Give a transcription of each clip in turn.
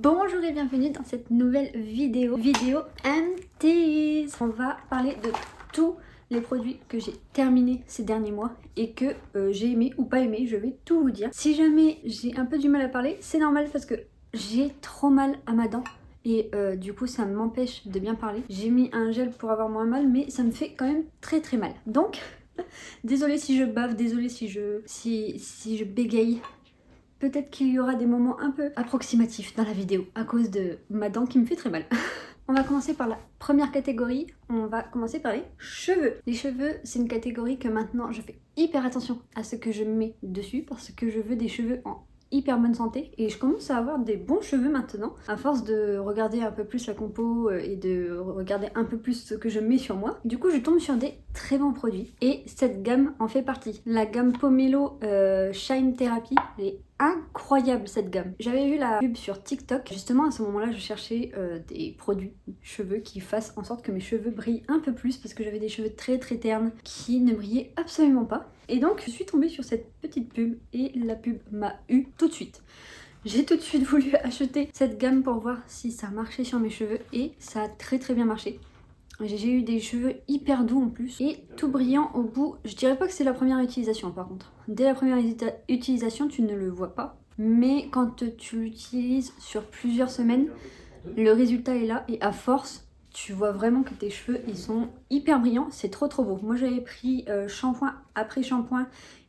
Bonjour et bienvenue dans cette nouvelle vidéo MTs. On va parler de tous les produits que j'ai terminés ces derniers mois et que j'ai aimé ou pas aimé, je vais tout vous dire. Si jamais j'ai un peu du mal à parler, c'est normal parce que j'ai trop mal à ma dent et du coup ça m'empêche de bien parler. J'ai mis un gel pour avoir moins mal, mais ça me fait quand même très mal. Donc désolée si je bave, désolée si je bégaye. Peut-être qu'il y aura des moments un peu approximatifs dans la vidéo à cause de ma dent qui me fait très mal. On va commencer par la première catégorie, on va commencer par les cheveux. Les cheveux, c'est une catégorie que maintenant je fais hyper attention à ce que je mets dessus parce que je veux des cheveux en hyper bonne santé et je commence à avoir des bons cheveux maintenant à force de regarder un peu plus la compo et de regarder un peu plus ce que je mets sur moi. Du coup je tombe sur des très bons produits et cette gamme en fait partie. La gamme Pomelo Shine Therapy, elle est incroyable cette gamme. J'avais vu la pub sur TikTok, justement à ce moment-là je cherchais des produits cheveux qui fassent en sorte que mes cheveux brillent un peu plus parce que j'avais des cheveux très ternes qui ne brillaient absolument pas. Et donc je suis tombée sur cette petite pub et la pub m'a eu tout de suite. J'ai tout de suite voulu acheter cette gamme pour voir si ça marchait sur mes cheveux et ça a très bien marché. J'ai eu des cheveux hyper doux en plus et tout brillant au bout. Je dirais pas que c'est la première utilisation par contre. Dès la première utilisation tu ne le vois pas. Mais quand tu l'utilises sur plusieurs semaines, le résultat est là et à force, tu vois vraiment que tes cheveux ils sont hyper brillants, c'est trop beau. Moi j'avais pris shampoing après shampoing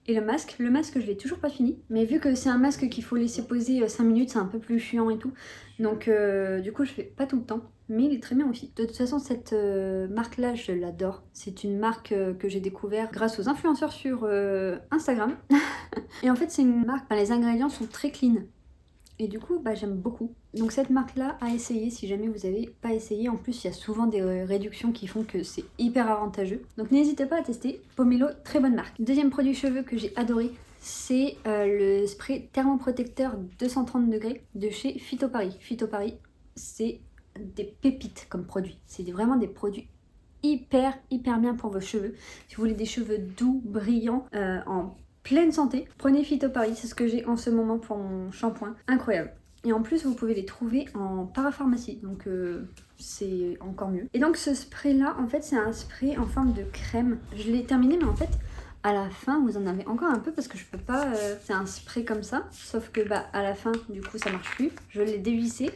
et le masque je l'ai toujours pas fini, mais vu que c'est un masque qu'il faut laisser poser 5 minutes, c'est un peu plus chiant et tout, donc du coup je fais pas tout le temps, mais il est très bien aussi. De toute façon cette marque là je l'adore, c'est une marque que j'ai découvert grâce aux influenceurs sur Instagram, et en fait c'est une marque, les ingrédients sont très clean. Et du coup, j'aime beaucoup. Donc cette marque-là à essayer si jamais vous n'avez pas essayé. En plus, il y a souvent des réductions qui font que c'est hyper avantageux. Donc n'hésitez pas à tester. Pomelo, très bonne marque. Deuxième produit cheveux que j'ai adoré, c'est le spray thermoprotecteur 230 degrés de chez Phyto Paris. Phyto Paris, c'est des pépites comme produit. C'est vraiment des produits hyper bien pour vos cheveux. Si vous voulez des cheveux doux, brillants, en pleine santé, prenez Phyto Paris, c'est ce que j'ai en ce moment pour mon shampoing, incroyable. Et en plus vous pouvez les trouver en parapharmacie, donc c'est encore mieux. Et donc ce spray là, en fait c'est un spray en forme de crème. Je l'ai terminé mais en fait à la fin vous en avez encore un peu parce que je peux pas, c'est un spray comme ça, sauf que à la fin du coup ça marche plus. Je l'ai dévissé.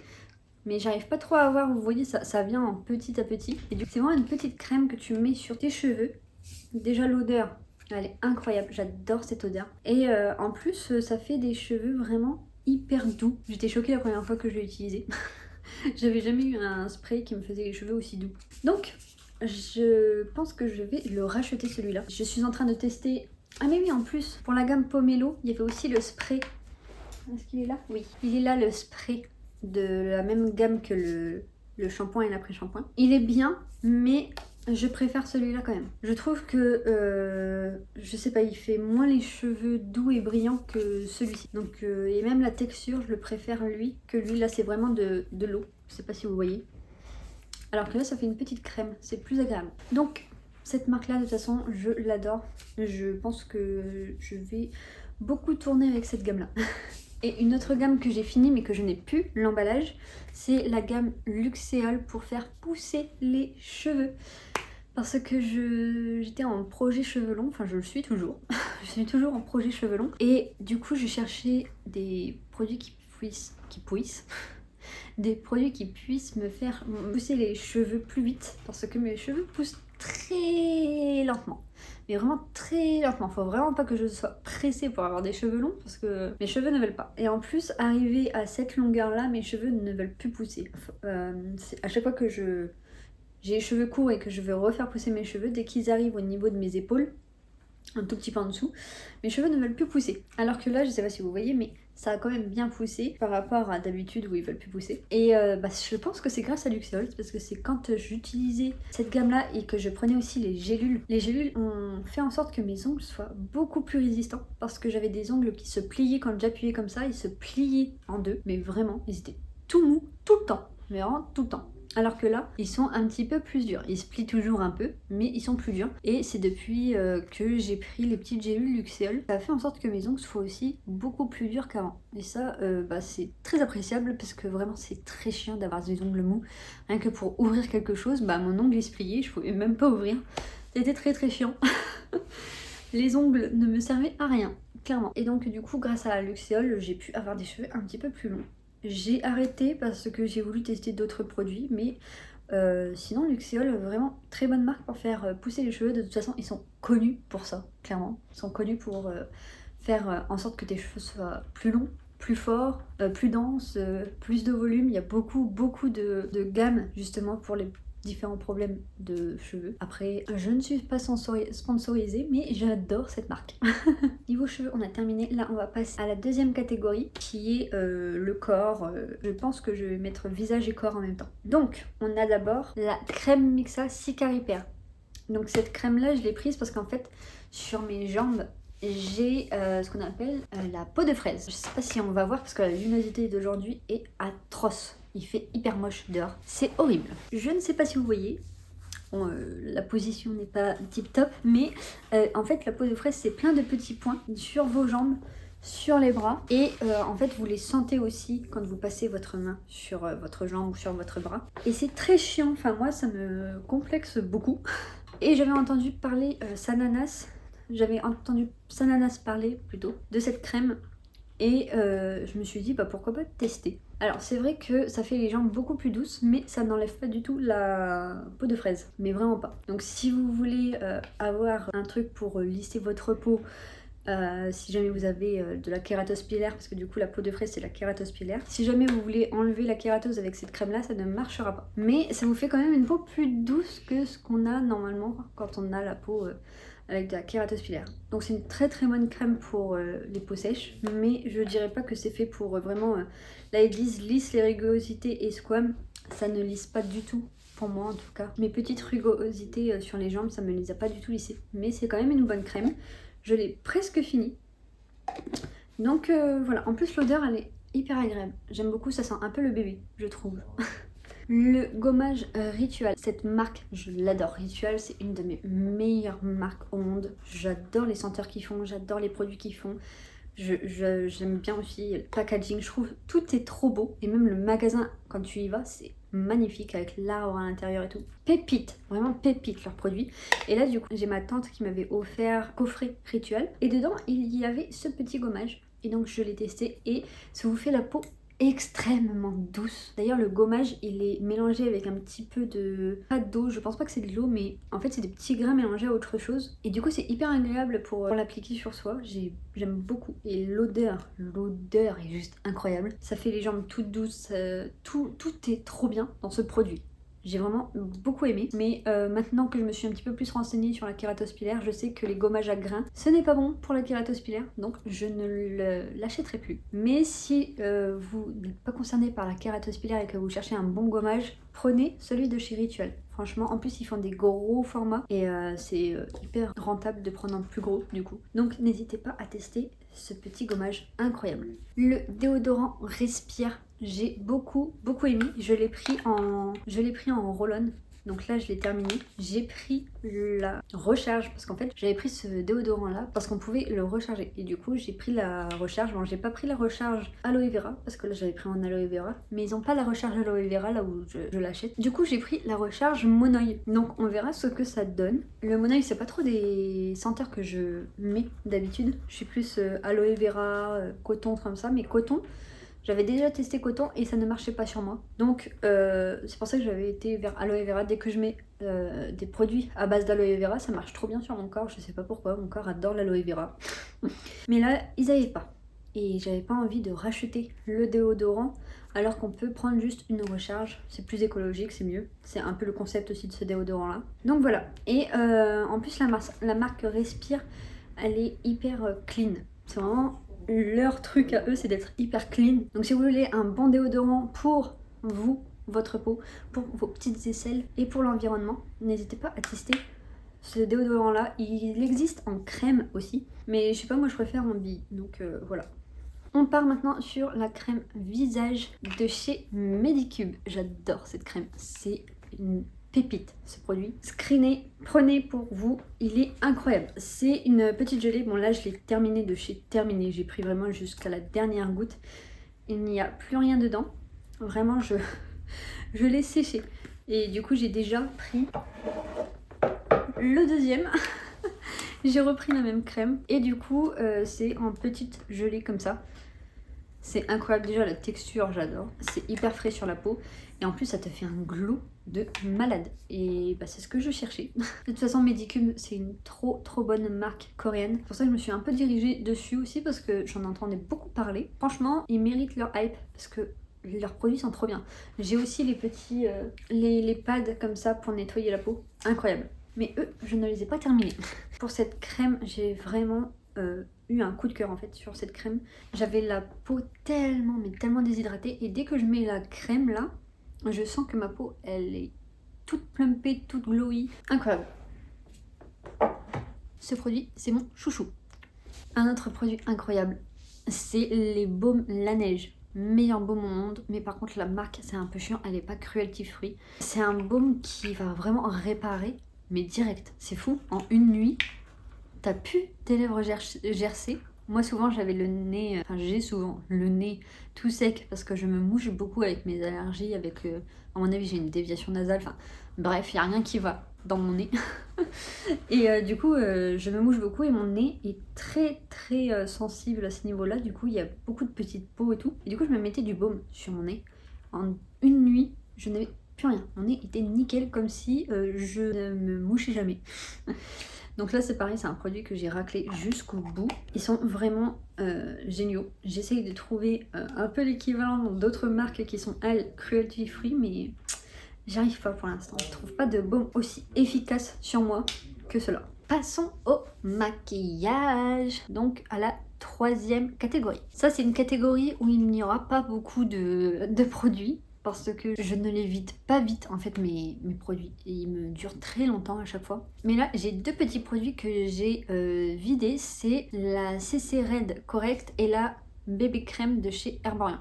Mais j'arrive pas trop à voir, vous voyez, ça vient en petit à petit. Et du coup, c'est vraiment une petite crème que tu mets sur tes cheveux. Déjà, l'odeur, elle est incroyable. J'adore cette odeur. Et en plus, ça fait des cheveux vraiment hyper doux. J'étais choquée la première fois que je l'ai utilisé. J'avais jamais eu un spray qui me faisait les cheveux aussi doux. Donc, je pense que je vais le racheter celui-là. Je suis en train de tester... Ah mais oui, en plus, pour la gamme Pomelo, il y avait aussi le spray. Est-ce qu'il est là? Oui. Il est là, le spray de la même gamme que le shampoing et l'après-shampoing. Il est bien, mais je préfère celui-là quand même. Je trouve que, je sais pas, il fait moins les cheveux doux et brillants que celui-ci. Donc, et même la texture, je le préfère lui que lui. Là, c'est vraiment de l'eau. Je sais pas si vous voyez. Alors que là, ça fait une petite crème. C'est plus agréable. Donc, cette marque-là, de toute façon, je l'adore. Je pense que je vais beaucoup tourner avec cette gamme-là. Et une autre gamme que j'ai finie mais que je n'ai plus l'emballage, c'est la gamme Luxéol pour faire pousser les cheveux. Parce que j'étais en projet cheveux longs, enfin je le suis toujours, je suis toujours en projet cheveux longs. Et du coup je cherchais des produits des produits qui puissent me faire pousser les cheveux plus vite. Parce que mes cheveux poussent très lentement. Mais vraiment très lentement, faut vraiment pas que je sois pressée pour avoir des cheveux longs parce que mes cheveux ne veulent pas. Et en plus, arrivé à cette longueur là, mes cheveux ne veulent plus pousser. À chaque fois que j'ai les cheveux courts et que je veux refaire pousser mes cheveux, dès qu'ils arrivent au niveau de mes épaules, un tout petit peu en dessous, mes cheveux ne veulent plus pousser. Alors que là, je sais pas si vous voyez, mais ça a quand même bien poussé par rapport à d'habitude où ils veulent plus pousser. Et je pense que c'est grâce à Luxéol, parce que c'est quand j'utilisais cette gamme-là et que je prenais aussi les gélules. Les gélules ont fait en sorte que mes ongles soient beaucoup plus résistants, parce que j'avais des ongles qui se pliaient quand j'appuyais comme ça, ils se pliaient en deux, mais vraiment, ils étaient tout mous, tout le temps, mais vraiment tout le temps. Alors que là, ils sont un petit peu plus durs. Ils se plient toujours un peu, mais ils sont plus durs. Et c'est depuis que j'ai pris les petites gélules Luxéol, ça a fait en sorte que mes ongles soient aussi beaucoup plus durs qu'avant. Et ça, c'est très appréciable parce que vraiment c'est très chiant d'avoir des ongles mous. Rien que pour ouvrir quelque chose, mon ongle il se pliait, je pouvais même pas ouvrir. C'était très très chiant. Les ongles ne me servaient à rien, clairement. Et donc du coup, grâce à Luxéol, j'ai pu avoir des cheveux un petit peu plus longs. J'ai arrêté parce que j'ai voulu tester d'autres produits, mais sinon Luxéol, vraiment très bonne marque pour faire pousser les cheveux. De toute façon, ils sont connus pour ça, clairement. Ils sont connus pour faire en sorte que tes cheveux soient plus longs, plus forts, plus denses, plus de volume. Il y a beaucoup de gammes justement pour les différents problèmes de cheveux. Après, je ne suis pas sponsorisée, mais j'adore cette marque. Niveau cheveux, on a terminé. Là, on va passer à la deuxième catégorie, qui est le corps. Je pense que je vais mettre visage et corps en même temps. Donc, on a d'abord la crème Mixa Cica Repair. Donc cette crème-là, je l'ai prise parce qu'en fait, sur mes jambes, j'ai ce qu'on appelle la peau de fraise. Je sais pas si on va voir parce que la luminosité d'aujourd'hui est atroce. Il fait hyper moche dehors. C'est horrible. Je ne sais pas si vous voyez. Bon, la position n'est pas tip top, mais en fait la peau de fraise c'est plein de petits points sur vos jambes, sur les bras, et en fait vous les sentez aussi quand vous passez votre main sur votre jambe ou sur votre bras. Et c'est très chiant, enfin moi ça me complexe beaucoup. Et j'avais entendu parler Sananas parler plutôt de cette crème. Et je me suis dit pourquoi pas tester. Alors c'est vrai que ça fait les jambes beaucoup plus douces, mais ça n'enlève pas du tout la peau de fraise, mais vraiment pas. Donc si vous voulez avoir un truc pour lisser votre peau, si jamais vous avez de la kératose pilaire, parce que du coup la peau de fraise c'est la kératose pilaire, si jamais vous voulez enlever la kératose avec cette crème là, ça ne marchera pas. Mais ça vous fait quand même une peau plus douce que ce qu'on a normalement quand on a la peau avec de la kératose pilaire. Donc c'est une très très bonne crème pour les peaux sèches, mais je dirais pas que c'est fait pour vraiment... là ils disent lisse les rugosités et squam, ça ne lisse pas du tout. Pour moi en tout cas. Mes petites rugosités sur les jambes, ça me les a pas du tout lissées. Mais c'est quand même une bonne crème. Je l'ai presque fini. Donc voilà, en plus l'odeur elle est hyper agréable. J'aime beaucoup, ça sent un peu le bébé, je trouve. Le gommage Ritual, cette marque, je l'adore. Ritual, c'est une de mes meilleures marques au monde. J'adore les senteurs qu'ils font, j'adore les produits qu'ils font. J'aime bien aussi le packaging, je trouve tout est trop beau. Et même le magasin, quand tu y vas, c'est magnifique avec l'arbre à l'intérieur et tout. Pépite, vraiment pépite leurs produits. Et là du coup, j'ai ma tante qui m'avait offert coffret Ritual. Et dedans, il y avait ce petit gommage. Et donc je l'ai testé et ça vous fait la peau extrêmement douce. D'ailleurs le gommage il est mélangé avec un petit peu de... pas d'eau, je pense pas que c'est de l'eau, mais en fait c'est des petits grains mélangés à autre chose. Et du coup c'est hyper agréable pour l'appliquer sur soi. J'aime beaucoup. Et l'odeur est juste incroyable. Ça fait les jambes toutes douces, tout est trop bien dans ce produit. J'ai vraiment beaucoup aimé, mais maintenant que je me suis un petit peu plus renseignée sur la kératose pilaire, je sais que les gommages à grains, ce n'est pas bon pour la kératose pilaire, donc je ne l'achèterai plus. Mais si vous n'êtes pas concerné par la kératose pilaire et que vous cherchez un bon gommage, prenez celui de chez Ritual. Franchement, en plus ils font des gros formats et c'est hyper rentable de prendre un plus gros du coup. Donc n'hésitez pas à tester ce petit gommage incroyable. Le déodorant Respire, j'ai beaucoup aimé. Je l'ai pris en roll-on. Donc là je l'ai terminé. J'ai pris la recharge parce qu'en fait j'avais pris ce déodorant là parce qu'on pouvait le recharger. Et du coup j'ai pris la recharge. Bon j'ai pas pris la recharge aloe vera parce que là j'avais pris en aloe vera. Mais ils ont pas la recharge aloe vera là où je l'achète. Du coup j'ai pris la recharge Monoï. Donc on verra ce que ça donne. Le Monoï c'est pas trop des senteurs que je mets d'habitude. Je suis plus aloe vera, coton comme ça. Mais coton... J'avais déjà testé coton et ça ne marchait pas sur moi. Donc c'est pour ça que j'avais été vers aloe vera. Dès que je mets des produits à base d'aloe vera, ça marche trop bien sur mon corps. Je sais pas pourquoi, mon corps adore l'aloe vera. Mais là, ils avaient pas. Et j'avais pas envie de racheter le déodorant alors qu'on peut prendre juste une recharge. C'est plus écologique, c'est mieux. C'est un peu le concept aussi de ce déodorant là. Donc voilà. Et en plus la marque Respire, elle est hyper clean. C'est vraiment... leur truc à eux c'est d'être hyper clean. Donc si vous voulez un bon déodorant pour vous, votre peau, pour vos petites aisselles et pour l'environnement, n'hésitez pas à tester ce déodorant là. Il existe en crème aussi, mais je sais pas, moi je préfère en bille, donc voilà. On part maintenant sur la crème visage de chez Medicube. J'adore cette crème, c'est une pépite ce produit. Screenez, prenez pour vous, il est incroyable. C'est une petite gelée, bon là je l'ai terminé de chez Terminé, j'ai pris vraiment jusqu'à la dernière goutte. Il n'y a plus rien dedans, vraiment je l'ai séché. Et du coup j'ai déjà pris le deuxième. J'ai repris la même crème et du coup c'est en petite gelée comme ça. C'est incroyable, déjà la texture j'adore, c'est hyper frais sur la peau et en plus ça te fait un glow de malade et bah, c'est ce que je cherchais. De toute façon Medicube c'est une trop bonne marque coréenne, c'est pour ça que je me suis un peu dirigée dessus aussi parce que j'en entendais beaucoup parler. Franchement ils méritent leur hype parce que leurs produits sont trop bien. J'ai aussi les petits les pads comme ça pour nettoyer la peau, incroyable. Mais eux, je ne les ai pas terminés. Pour cette crème, j'ai vraiment eu un coup de cœur en fait sur cette crème. J'avais la peau tellement, mais tellement déshydratée. Et dès que je mets la crème là, je sens que ma peau, elle est toute plumpée, toute glowy. Incroyable. Ce produit, c'est mon chouchou. Un autre produit incroyable, c'est les baumes La Neige. Meilleur baume au monde, mais par contre la marque, c'est un peu chiant, elle n'est pas cruelty free. C'est un baume qui va vraiment réparer, mais direct, c'est fou, en une nuit, t'as plus tes lèvres gercées. Moi souvent j'avais le nez, enfin j'ai souvent le nez tout sec parce que je me mouche beaucoup avec mes allergies, avec, à mon avis j'ai une déviation nasale, enfin bref, il n'y a rien qui va dans mon nez. Et du coup je me mouche beaucoup et mon nez est très sensible à ce niveau-là, du coup il y a beaucoup de petites peaux et tout. Et du coup je me mettais du baume sur mon nez. En une nuit, je n'avais plus rien. Mon nez était nickel comme si je ne me mouchais jamais. Donc là c'est pareil, c'est un produit que j'ai raclé jusqu'au bout. Ils sont vraiment géniaux. J'essaye de trouver un peu l'équivalent dans d'autres marques qui sont elles cruelty free, mais j'arrive pas pour l'instant. Je trouve pas de baume aussi efficace sur moi que cela. Passons au maquillage, donc à la troisième catégorie. Ça c'est une catégorie où il n'y aura pas beaucoup de produits, parce que je ne les vide pas vite en fait mes produits et ils me durent très longtemps à chaque fois. Mais là j'ai deux petits produits que j'ai vidés, c'est la CC Red Correct et la bébé crème de chez Herborian.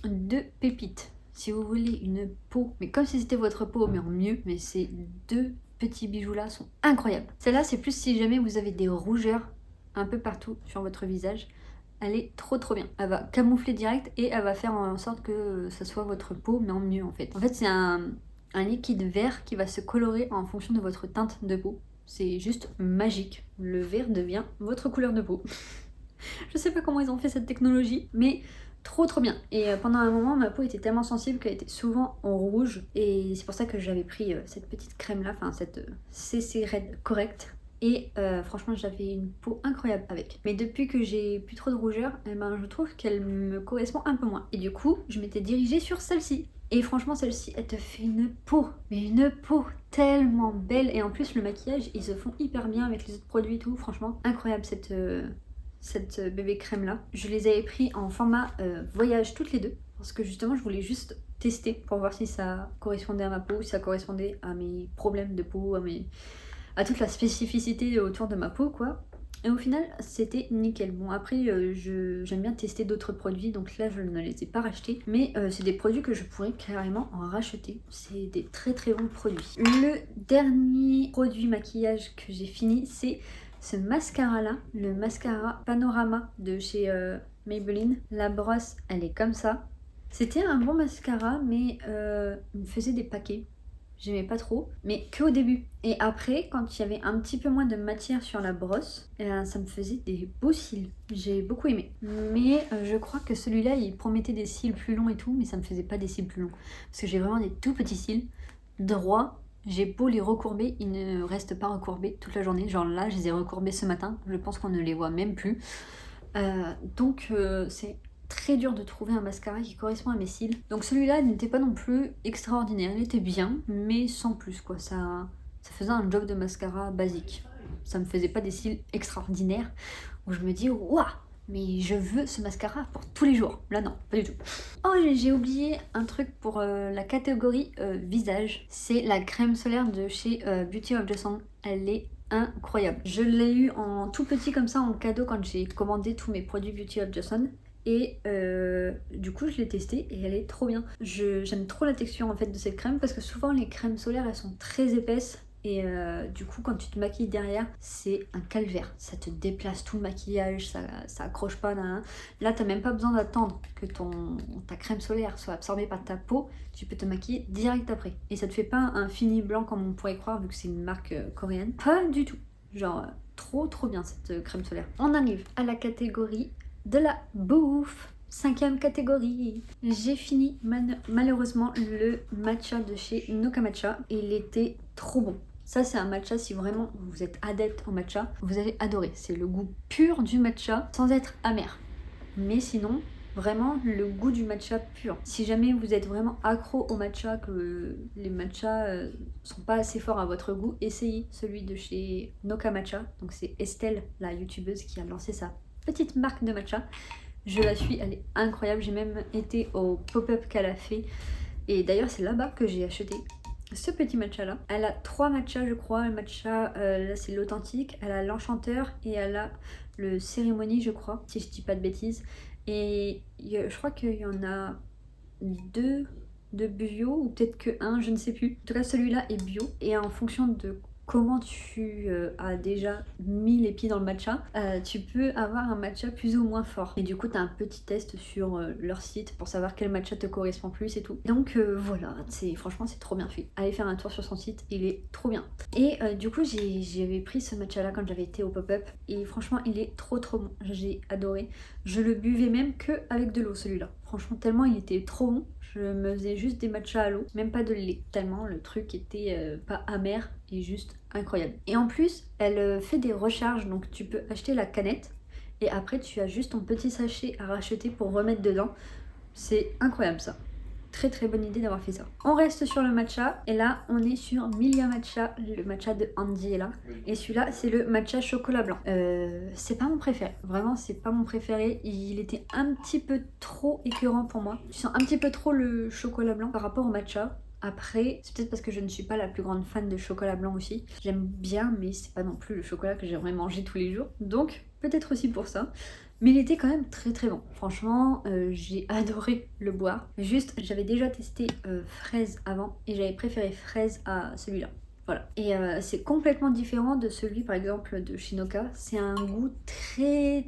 Deux pépites. Si vous voulez une peau, mais comme si c'était votre peau mais en mieux, mais ces deux petits bijoux là sont incroyables. Celle-là c'est plus si jamais vous avez des rougeurs un peu partout sur votre visage. Elle est trop bien. Elle va camoufler direct et elle va faire en sorte que ça soit votre peau mais en mieux en fait. En fait c'est un liquide vert qui va se colorer en fonction de votre teinte de peau. C'est juste magique. Le vert devient votre couleur de peau. Je sais pas comment ils ont fait cette technologie, mais trop bien. Et pendant un moment ma peau était tellement sensible qu'elle était souvent en rouge et c'est pour ça que j'avais pris cette petite crème là, enfin cette CC Red Correct. Et franchement j'avais une peau incroyable avec. Mais depuis que j'ai plus trop de rougeur, eh ben, je trouve qu'elle me correspond un peu moins. Et du coup je m'étais dirigée sur celle-ci. Et franchement celle-ci elle te fait une peau, mais une peau tellement belle. Et en plus le maquillage ils se font hyper bien avec les autres produits et tout. Franchement incroyable cette bébé crème là. Je les avais pris en format voyage toutes les deux. Parce que justement je voulais juste tester pour voir si ça correspondait à ma peau, si ça correspondait à mes problèmes de peau, à toute la spécificité autour de ma peau quoi. Et au final c'était nickel. Bon après j'aime bien tester d'autres produits, donc là je ne les ai pas rachetés, mais c'est des produits que je pourrais carrément en racheter. C'est des très bons produits. Le dernier produit maquillage que j'ai fini, c'est ce mascara là, le mascara Panorama de chez Maybelline. La brosse elle est comme ça. C'était un bon mascara mais il me faisait des paquets. J'aimais pas trop, mais que au début. Et après, quand il y avait un petit peu moins de matière sur la brosse, ça me faisait des beaux cils. J'ai beaucoup aimé. Mais je crois que celui-là, il promettait des cils plus longs et tout, mais ça me faisait pas des cils plus longs. Parce que j'ai vraiment des tout petits cils, droits. J'ai beau les recourber, ils ne restent pas recourbés toute la journée. Genre là, je les ai recourbés ce matin. Je pense qu'on ne les voit même plus. Donc c'est très dur de trouver un mascara qui correspond à mes cils. Donc celui-là n'était pas non plus extraordinaire, il était bien, mais sans plus quoi. Ça faisait un job de mascara basique. Ça me faisait pas des cils extraordinaires où je me dis waouh, mais je veux ce mascara pour tous les jours. Là non, pas du tout. Oh j'ai oublié un truc pour la catégorie visage. C'est la crème solaire de chez Beauty of Joseon. Elle est incroyable. Je l'ai eu en tout petit comme ça en cadeau quand j'ai commandé tous mes produits Beauty of Joseon. et du coup je l'ai testée et elle est trop bien. J'aime trop la texture en fait de cette crème parce que souvent les crèmes solaires elles sont très épaisses et du coup quand tu te maquilles derrière c'est un calvaire, ça te déplace tout le maquillage, ça accroche pas, là t'as même pas besoin d'attendre que ta crème solaire soit absorbée par ta peau, tu peux te maquiller direct après et ça te fait pas un fini blanc comme on pourrait croire vu que c'est une marque coréenne, pas du tout, genre trop bien cette crème solaire. On arrive à la catégorie de la bouffe. 5e catégorie. J'ai fini malheureusement le matcha de chez Noka Matcha et il était trop bon. Ça c'est un matcha, si vraiment vous êtes adepte en matcha, vous allez adorer. C'est le goût pur du matcha sans être amer. Mais sinon, vraiment le goût du matcha pur. Si jamais vous êtes vraiment accro au matcha, que les matchas sont pas assez forts à votre goût, essayez celui de chez Noka Matcha. Donc c'est Estelle, la youtubeuse, qui a lancé sa petite marque de matcha. Je la suis, elle est incroyable. J'ai même été au pop-up qu'elle a fait. Et d'ailleurs, c'est là-bas que j'ai acheté ce petit matcha là. Elle a 3 matchas, je crois. Le matcha, là, c'est l'authentique. Elle a l'enchanteur et elle a le cérémonie, je crois, si je dis pas de bêtises. Et je crois qu'il y en a 2 de bio ou peut-être que 1, je ne sais plus. En tout cas, celui-là est bio. Et en fonction de comment tu as déjà mis les pieds dans le matcha, tu peux avoir un matcha plus ou moins fort. Et du coup, tu as un petit test sur leur site pour savoir quel matcha te correspond plus et tout. Donc voilà, franchement, c'est trop bien fait. Allez faire un tour sur son site, il est trop bien. Et du coup, j'avais pris ce matcha-là quand j'avais été au pop-up. Et franchement, il est trop bon. J'ai adoré. Je le buvais même que avec de l'eau, celui-là. Franchement, tellement il était trop bon. Je me faisais juste des matchas à l'eau, même pas de lait, tellement le truc était pas amer et juste incroyable. Et en plus, elle fait des recharges, donc tu peux acheter la canette et après tu as juste ton petit sachet à racheter pour remettre dedans. C'est incroyable ça. Très bonne idée d'avoir fait ça. On reste sur le matcha et là on est sur Milia Matcha, le matcha de Andy est là. Et celui-là c'est le matcha chocolat blanc. C'est pas mon préféré, vraiment c'est pas mon préféré. Il était un petit peu trop écœurant pour moi. Tu sens un petit peu trop le chocolat blanc par rapport au matcha. Après, c'est peut-être parce que je ne suis pas la plus grande fan de chocolat blanc aussi. J'aime bien, mais c'est pas non plus le chocolat que j'aimerais manger tous les jours. Donc, peut-être aussi pour ça. Mais il était quand même très bon. Franchement, j'ai adoré le boire. Juste, j'avais déjà testé fraise avant et j'avais préféré fraise à celui-là. Voilà. Et c'est complètement différent de celui, par exemple, de Shinoka. C'est un goût très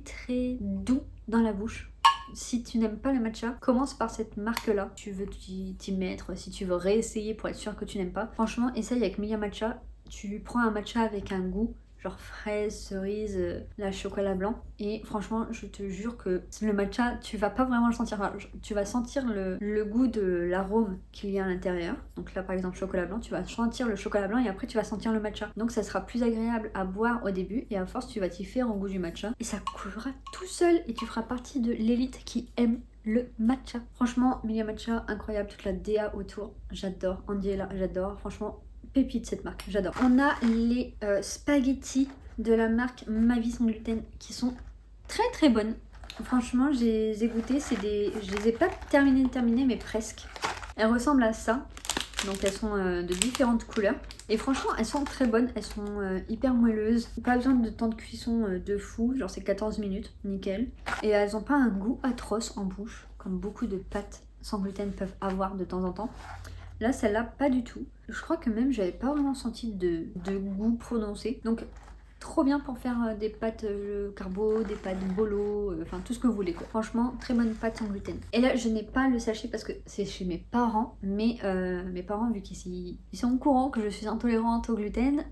doux dans la bouche. Si tu n'aimes pas le matcha, commence par cette marque-là. Tu veux t'y mettre, si tu veux réessayer pour être sûr que tu n'aimes pas. Franchement, essaye avec Milia Matcha. Tu prends un matcha avec un goût genre fraise, cerise, la chocolat blanc. Et franchement, je te jure que le matcha, tu vas pas vraiment le sentir. Enfin, tu vas sentir le goût de l'arôme qu'il y a à l'intérieur. Donc là, par exemple, chocolat blanc, tu vas sentir le chocolat blanc et après, tu vas sentir le matcha. Donc ça sera plus agréable à boire au début et à force, tu vas t'y faire au goût du matcha. Et ça coulera tout seul et tu feras partie de l'élite qui aime le matcha. Franchement, Milia Matcha, incroyable, toute la DA autour. J'adore. Andy est là, j'adore. Franchement, pépite cette marque, j'adore. On a les spaghettis de la marque Ma Vie Sans Gluten qui sont très bonnes. Franchement, je les ai goûtées, je les ai pas terminées mais presque. Elles ressemblent à ça. Donc elles sont de différentes couleurs. Et franchement, elles sont très bonnes. Elles sont hyper moelleuses. Pas besoin de temps de cuisson de fou. Genre c'est 14 minutes, nickel. Et elles ont pas un goût atroce en bouche, comme beaucoup de pâtes sans gluten peuvent avoir de temps en temps. Là, celle-là, pas du tout. Je crois que même, j'avais pas vraiment senti de goût prononcé. Donc, trop bien pour faire des pâtes carbo, des pâtes bolo, enfin tout ce que vous voulez quoi. Franchement, très bonne pâte sans gluten. Et là, je n'ai pas le sachet parce que c'est chez mes parents. Mais mes parents, vu qu'ils sont au courant que je suis intolérante au gluten,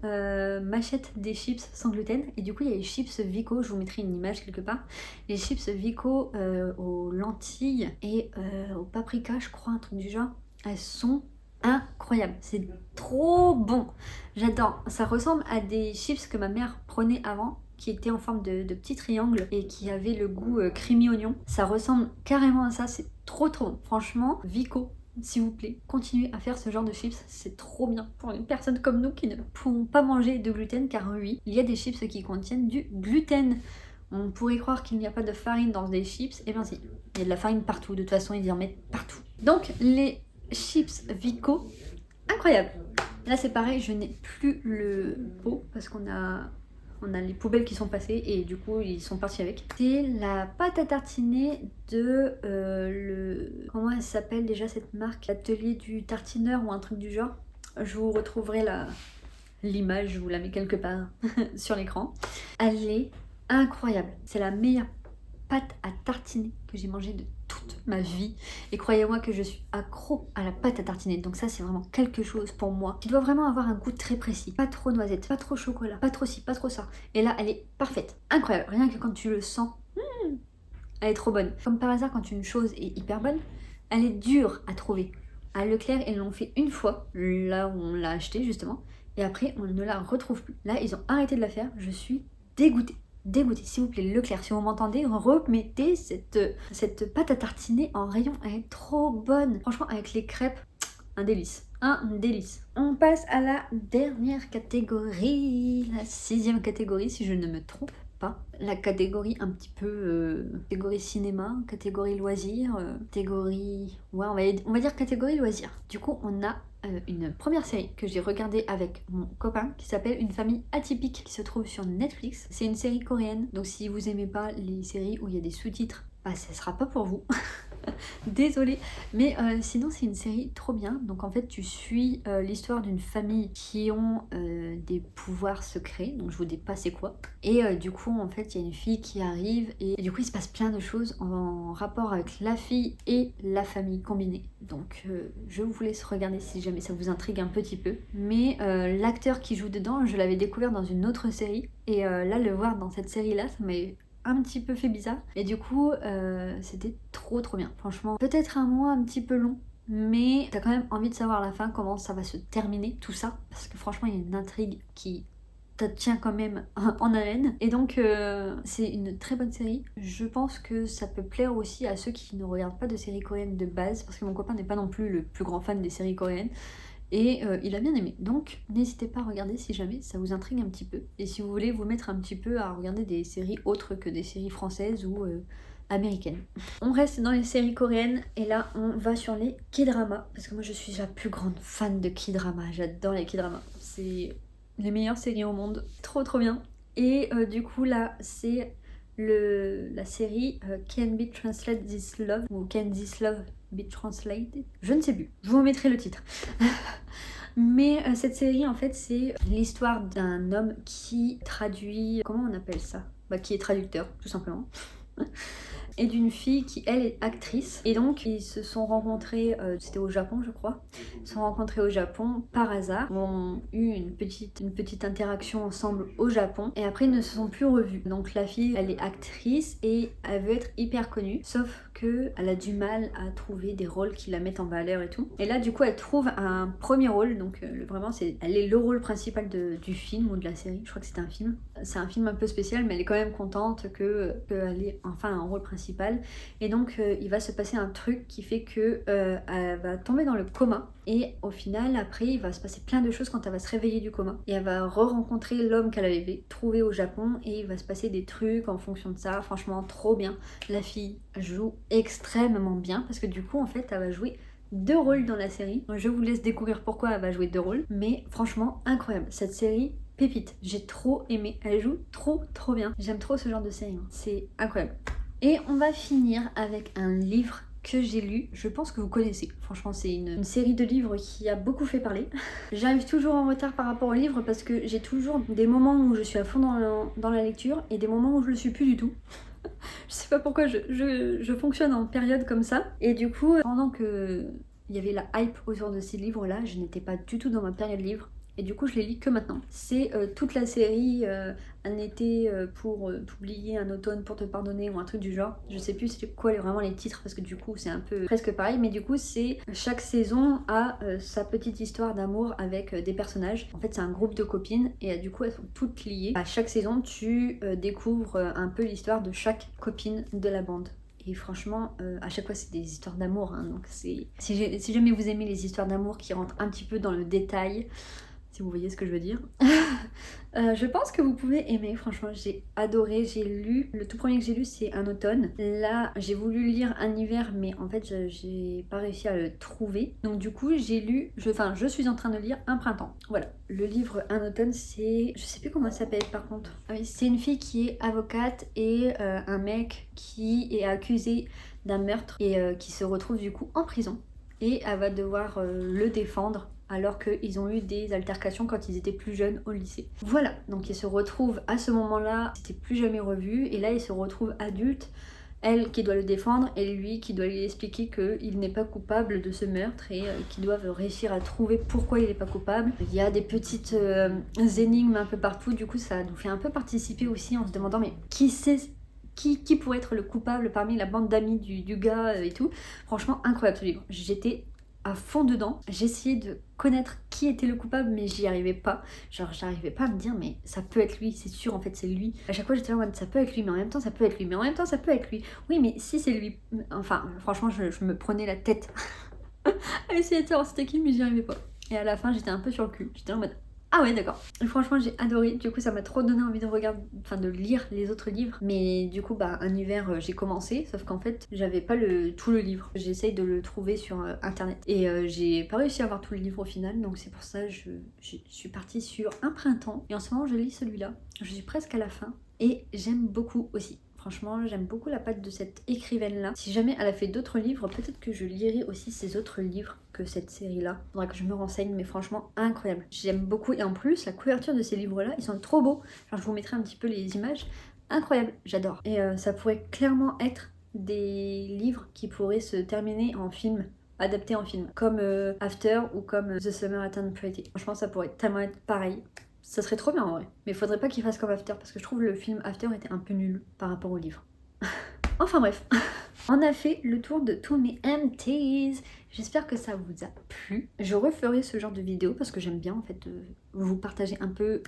m'achètent des chips sans gluten. Et du coup, il y a les chips Vico, je vous mettrai une image quelque part. Les chips Vico aux lentilles et au paprika, je crois, un truc du genre. Elles sont incroyable, c'est trop bon, j'adore. Ça ressemble à des chips que ma mère prenait avant qui étaient en forme de petits triangles et qui avaient le goût creamy oignon. Ça ressemble carrément à ça, c'est trop bon. Franchement, Vico, s'il vous plaît, continuez à faire ce genre de chips, c'est trop bien pour les personnes comme nous qui ne pourront pas manger de gluten, car oui, il y a des chips qui contiennent du gluten. On pourrait croire qu'il n'y a pas de farine dans des chips, et bien si, il y a de la farine partout, de toute façon ils y en mettent partout. Donc les chips Vico, incroyable. Là c'est pareil, je n'ai plus le pot parce qu'on a On a les poubelles qui sont passées et du coup ils sont partis avec. C'est la pâte à tartiner de comment elle s'appelle déjà cette marque? L'atelier du tartineur ou un truc du genre. Je vous retrouverai l'image, je vous la mets quelque part sur l'écran. Elle est incroyable. C'est la meilleure pâte à tartiner que j'ai mangée de toute ma vie. Et croyez-moi que je suis accro à la pâte à tartiner. Donc ça, c'est vraiment quelque chose pour moi qui doit vraiment avoir un goût très précis. Pas trop noisette, pas trop chocolat, pas trop ci, pas trop ça. Et là, elle est parfaite. Incroyable. Rien que quand tu le sens, elle est trop bonne. Comme par hasard, quand une chose est hyper bonne, elle est dure à trouver. À Leclerc, ils l'ont fait une fois, là où on l'a acheté justement. Et après, on ne la retrouve plus. Là, ils ont arrêté de la faire. Je suis dégoûtée. Dégoûtée, s'il vous plaît, Leclerc, si vous m'entendez, remettez cette pâte à tartiner en rayon, elle est trop bonne. Franchement, avec les crêpes, un délice. Un délice. On passe à la dernière catégorie, la 6e catégorie, si je ne me trompe pas. La catégorie un petit peu catégorie cinéma, catégorie loisirs, catégorie... Ouais, on va dire catégorie loisirs. Du coup, on a une première série que j'ai regardée avec mon copain qui s'appelle Une famille atypique qui se trouve sur Netflix. C'est une série coréenne, donc si vous aimez pas les séries où il y a des sous-titres, bah ça sera pas pour vous. Désolée, mais sinon c'est une série trop bien. Donc en fait tu suis l'histoire d'une famille qui ont des pouvoirs secrets, donc je vous dis pas c'est quoi. Et du coup en fait il y a une fille qui arrive et du coup il se passe plein de choses en rapport avec la fille et la famille combinée. Donc je vous laisse regarder si jamais ça vous intrigue un petit peu. Mais l'acteur qui joue dedans, je l'avais découvert dans une autre série et là le voir dans cette série là, ça m'a un petit peu fait bizarre et du coup c'était trop bien, franchement. Peut-être un mois un petit peu long, mais t'as quand même envie de savoir à la fin comment ça va se terminer tout ça, parce que franchement il y a une intrigue qui te tient quand même en haleine. Et donc c'est une très bonne série. Je pense que ça peut plaire aussi à ceux qui ne regardent pas de séries coréennes de base, parce que mon copain n'est pas non plus le plus grand fan des séries coréennes. Et il a bien aimé. Donc n'hésitez pas à regarder si jamais ça vous intrigue un petit peu. Et si vous voulez vous mettre un petit peu à regarder des séries autres que des séries françaises ou américaines. On reste dans les séries coréennes et là on va sur les K-dramas. Parce que moi je suis la plus grande fan de K-dramas. J'adore les K-dramas. C'est les meilleures séries au monde. Trop bien. Et du coup là c'est la série Can Be Translated This Love ou Can This Love Be Translated, je ne sais plus, je vous mettrai le titre. Mais cette série en fait c'est l'histoire d'un homme qui traduit, comment on appelle ça, qui est traducteur tout simplement. Et d'une fille qui elle est actrice, et donc ils se sont rencontrés, c'était au Japon je crois, ils se sont rencontrés au Japon par hasard, ils ont eu une petite interaction ensemble au Japon et après ils ne se sont plus revus. Donc la fille elle est actrice et elle veut être hyper connue, sauf que elle a du mal à trouver des rôles qui la mettent en valeur et tout. Et là du coup elle trouve un premier rôle, donc vraiment elle est le rôle principal du film ou de la série, je crois que c'est un film. C'est un film un peu spécial mais elle est quand même contente qu'elle ait enfin un rôle principal. Et donc il va se passer un truc qui fait que elle va tomber dans le coma et au final après il va se passer plein de choses quand elle va se réveiller du coma et elle va re-rencontrer l'homme qu'elle avait trouvé au Japon et il va se passer des trucs en fonction de ça. Franchement trop bien, la fille joue extrêmement bien parce que du coup en fait elle va jouer 2 rôles dans la série. Je vous laisse découvrir pourquoi elle va jouer 2 rôles, mais franchement incroyable cette série. Pépite, j'ai trop aimé, elle joue trop bien. J'aime trop ce genre de série, c'est incroyable. Et on va finir avec un livre que j'ai lu, je pense que vous connaissez. Franchement, c'est une série de livres qui a beaucoup fait parler. J'arrive toujours en retard par rapport au livre parce que j'ai toujours des moments où je suis à fond dans la lecture et des moments où je le suis plus du tout. Je sais pas pourquoi je fonctionne en période comme ça. Et du coup, pendant que il y avait la hype autour de ces livres-là, je n'étais pas du tout dans ma période livre. Et du coup je les lis que maintenant. C'est toute la série un été pour t'oublier, un automne pour te pardonner ou un truc du genre. Je sais plus c'est quoi vraiment les titres parce que du coup c'est un peu presque pareil, mais du coup c'est chaque saison a sa petite histoire d'amour avec des personnages. En fait c'est un groupe de copines et du coup elles sont toutes liées. À chaque saison tu découvres un peu l'histoire de chaque copine de la bande. Et franchement, à chaque fois c'est des histoires d'amour, hein, donc si jamais vous aimez les histoires d'amour qui rentrent un petit peu dans le détail, si vous voyez ce que je veux dire. Je pense que vous pouvez aimer, franchement j'ai adoré, j'ai lu, le tout premier que j'ai lu c'est un automne. Là j'ai voulu lire un hiver mais en fait j'ai pas réussi à le trouver. Donc du coup j'ai lu, je suis en train de lire un printemps. Voilà, le livre un automne c'est, je sais plus comment ça s'appelle par contre. Ah oui, c'est une fille qui est avocate et un mec qui est accusé d'un meurtre et qui se retrouve du coup en prison. Et elle va devoir le défendre alors qu'ils ont eu des altercations quand ils étaient plus jeunes au lycée. Voilà, donc ils se retrouvent à ce moment-là, ils n'étaient plus jamais revus, et là ils se retrouvent adultes, elle qui doit le défendre et lui qui doit lui expliquer qu'il n'est pas coupable de ce meurtre et qu'ils doivent réussir à trouver pourquoi il n'est pas coupable. Il y a des petites énigmes un peu partout, du coup ça nous fait un peu participer aussi en se demandant mais qui sait qui pourrait être le coupable parmi la bande d'amis du gars et tout. Franchement incroyable ce livre, j'étais à fond dedans, j'essayais de connaître qui était le coupable mais j'y arrivais pas, genre j'arrivais pas à me dire mais ça peut être lui, c'est sûr en fait c'est lui. À chaque fois j'étais là en mode ça peut être lui mais en même temps ça peut être lui, mais en même temps ça peut être lui, oui mais si c'est lui, enfin franchement je me prenais la tête à essayer de savoir c'était qui mais j'y arrivais pas. Et à la fin j'étais un peu sur le cul, j'étais en mode ah ouais d'accord. Franchement j'ai adoré, du coup ça m'a trop donné envie de regarder, enfin de lire les autres livres. Mais du coup bah un hiver j'ai commencé, sauf qu'en fait j'avais pas tout le livre. J'essaye de le trouver sur internet. Et j'ai pas réussi à avoir tout le livre au final, donc c'est pour ça que je suis partie sur un printemps. Et en ce moment je lis celui-là, je suis presque à la fin. Et j'aime beaucoup aussi. Franchement, j'aime beaucoup la patte de cette écrivaine-là. Si jamais elle a fait d'autres livres, peut-être que je lirai aussi ses autres livres que cette série-là. Faudra que je me renseigne, mais franchement, incroyable. J'aime beaucoup. Et en plus, la couverture de ces livres-là, ils sont trop beaux. Genre, je vous mettrai un petit peu les images. Incroyable, j'adore. Et ça pourrait clairement être des livres qui pourraient se terminer en film, adaptés en film. Comme After ou comme The Summer I Turned Pretty. Franchement, ça pourrait tellement être pareil. Ça serait trop bien en vrai. Mais faudrait pas qu'il fasse comme After parce que je trouve le film After était un peu nul par rapport au livre. Enfin bref, on a fait le tour de tous mes MTs. J'espère que ça vous a plu. Je referai ce genre de vidéo parce que j'aime bien en fait vous partager un peu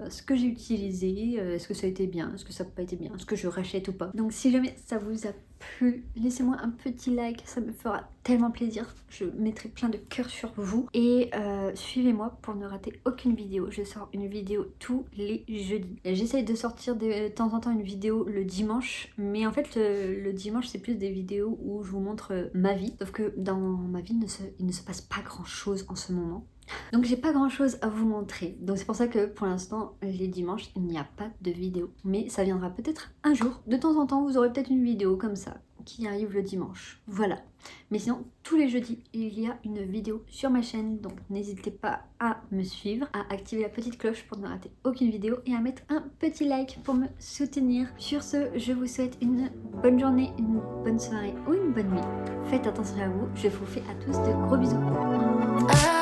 ce que j'ai utilisé, est-ce que ça a été bien, est-ce que ça n'a pas été bien, est-ce que je rachète ou pas. Donc si jamais ça vous a plu, laissez-moi un petit like, ça me fera tellement plaisir. Je mettrai plein de cœurs sur vous. Et suivez-moi pour ne rater aucune vidéo. Je sors une vidéo tous les jeudis. J'essaye de sortir de temps en temps une vidéo le dimanche. Mais en fait le dimanche c'est plus des vidéos où je vous montre ma vie. Sauf que dans ma vie il ne se passe pas grand chose en ce moment. Donc j'ai pas grand chose à vous montrer, donc c'est pour ça que pour l'instant les dimanches il n'y a pas de vidéo, mais ça viendra peut-être un jour. De temps en temps vous aurez peut-être une vidéo comme ça qui arrive le dimanche, voilà. Mais sinon tous les jeudis il y a une vidéo sur ma chaîne, donc n'hésitez pas à me suivre, à activer la petite cloche pour ne rater aucune vidéo et à mettre un petit like pour me soutenir. Sur ce, je vous souhaite une bonne journée, une bonne soirée ou une bonne nuit. Faites attention à vous, je vous fais à tous de gros bisous.